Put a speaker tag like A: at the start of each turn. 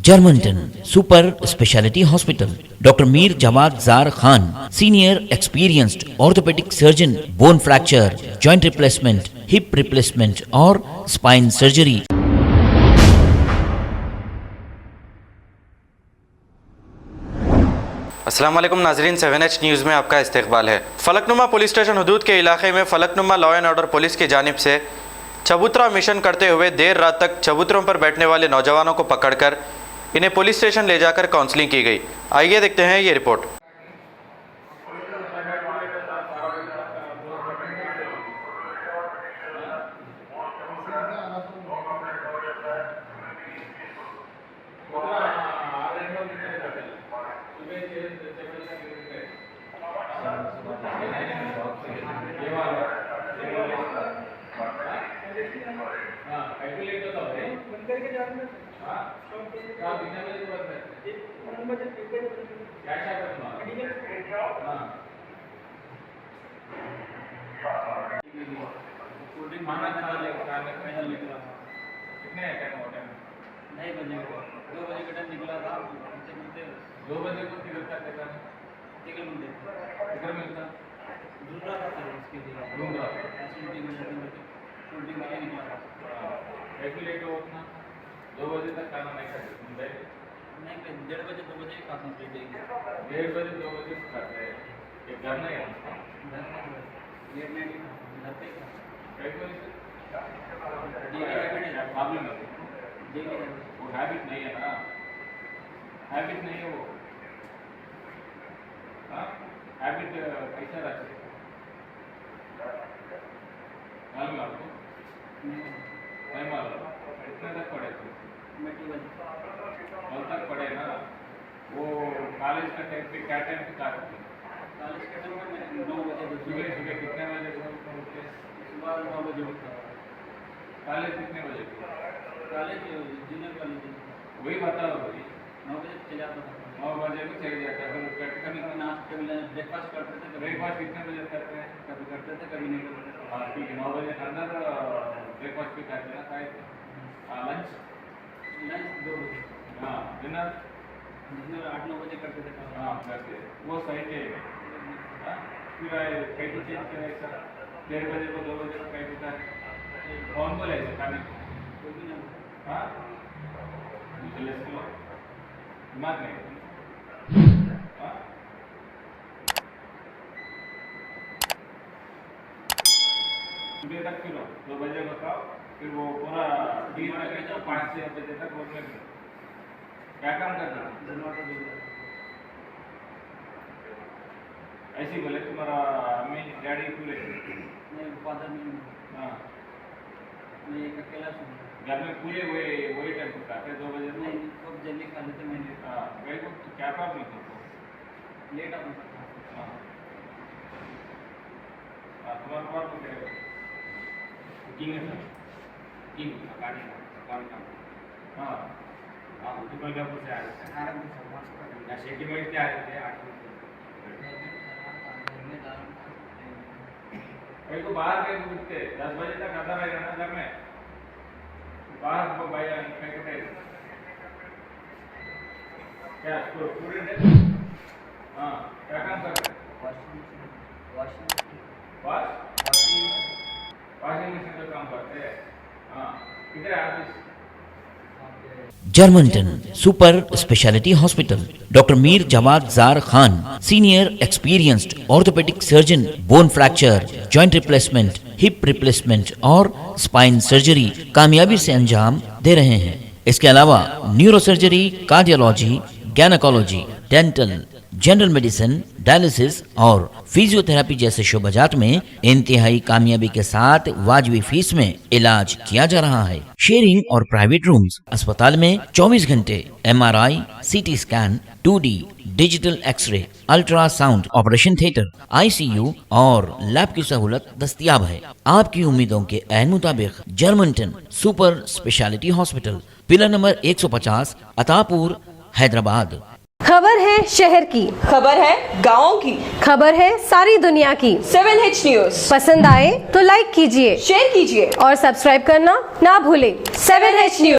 A: Germanton super speciality hospital, doctor Mir Jawad Jar Khan, senior experienced orthopaedic surgeon, bone fracture, joint replacement, hip replacement और spine surgery.
B: अस्सलाम वालेकुम नाजरीन, 7H news में आपका इस्तकबाल है। फलकनुमा पुलिस स्टेशन हदूद के इलाके में Falaknuma law and order police की जानिब से चबूतरा मिशन करते हुए देर रात तक चबूतरों पर बैठने वाले नौजवानों को पकड़कर इन्हें पुलिस स्टेशन ले जाकर काउंसलिंग की गई। आइए देखते हैं ये रिपोर्ट।
C: नहीं बजे 2 बजे का टाइम निकला था। 2 बजे को टिकट मिलता दूसरा था सर, उसके लिए शूटिंग के लिए निकला था।
D: ऐसे लेट हो उतना 2 बजे तक खाना नहीं खाते?
C: नहीं 1:30 बजे 2 बजे का कंप्लीट है।
D: 1:30 बजे 2 बजे खाते हैं। ये घर नहीं है,
C: लेट नाइट घर पे
D: कैसे
C: डेली हैबिट है।
D: प्रॉब्लम है
C: डेली
D: वो हैबिट नहीं है ना, हैबिट नहीं है वो। हाँ हैबिट कैसा रखे मालूम आपको? नहीं मालूम। इतने तक पढ़े थे?
C: मैं 12
D: तक पढ़े ना। वो कॉलेज का टाइम पे क्या टाइम पे क्या करते?
C: कॉलेज के टाइम में 9 बजे
D: सुबह सुबह कितने बजे उठते?
C: सुबह 9 बजे उठता।
D: कॉलेज कितने बजे?
C: कॉलेज जूनियर कॉलेज
D: वही बताओ भाई।
C: 9 बजे चले जाता था।
D: 9 बजे भी चले जाता है।
C: कभी नाश्ते में ब्रेकफास्ट करते थे,
D: ब्रेकफास्ट कितने बजे करते हैं?
C: कभी करते थे कभी नहीं करते थे।
D: हाँ ठीक है, 9 बजे के अंदर ब्रेकफास्ट भी खाते हैं, खाए थे। लंच
C: 2 बजे।
D: हाँ डिनर
C: 8-9 बजे करते थे।
D: हाँ करते वो सही है। हाँ फिर कैसे चेंज करें सर? 1:30 बजे को 2 बजे को कैसे करें? कौन बोले ऐसे खाने को?
C: कोई भी नहीं।
D: हाँ दिमाग नहीं। हाँ सुबह तक फिरो, 2 बजे को खाओ, फिर वो पूरा 3 बजे तक 5-6 बजे तक बोल में फिरो। क्या काम करते हो? ऐसे बोले तुम्हारा मम्मी डैडी पूरे?
C: नहीं फादर नहीं।
D: हाँ
C: मैं एक अकेला हूँ
D: घर में पूरे वही टाइम को खाते 2 बजे?
C: नहीं खूब जल्दी खा लेते। मैं
D: हाँ गए तो क्या प्रॉब्लम थी?
C: लेट आता था।
D: हाँ तुम्हारा प्रॉब्लम क्या है? कुकिंग है सर? कुकिंग गाड़ी काम। हाँ हाँ दुबलगापुर से आ रहे थे या सेटिलमेंट से आ रहे थे? 8 बजे भाई को बाहर गए उठते 10 बजे तक अंदर रहेगा ना घर में, बाहर को भाई क्या स्टूडेंट है? हाँ क्या काम कर रहे हैं? वॉशिंग मशीन का काम करते हैं। हाँ किधर है office?
A: Germanton super speciality hospital, doctor Mir Jawad Jar Khan, senior experienced orthopaedic surgeon, bone fracture, joint replacement, hip replacement और स्पाइन सर्जरी कामयाबी से अंजाम दे रहे हैं। इसके अलावा neuro surgery, cardiology, gynaecology, dental, general medicine, dialysis और फिजियोथेरेपी जैसे शोबाजात में इंतहाई कामयाबी के साथ वाजिबी फीस में इलाज किया जा रहा है। शेयरिंग और प्राइवेट रूम्स, अस्पताल में 24 घंटे MRI, CT scan, 2D digital x ray, ultrasound, operation theatre, ICU और लैब की सहूलत दस्तयाब है। आपकी उम्मीदों के ऐन मुताबिक Germanton super speciality hospital, pillar number 150, Attapur, Hyderabad.
E: खबर है शहर की,
F: खबर है गाँव की,
E: खबर है सारी दुनिया की।
F: 7H न्यूज़
E: पसंद आए तो लाइक कीजिए,
F: शेयर कीजिए
E: और सब्सक्राइब करना ना भूलें।
F: 7H news.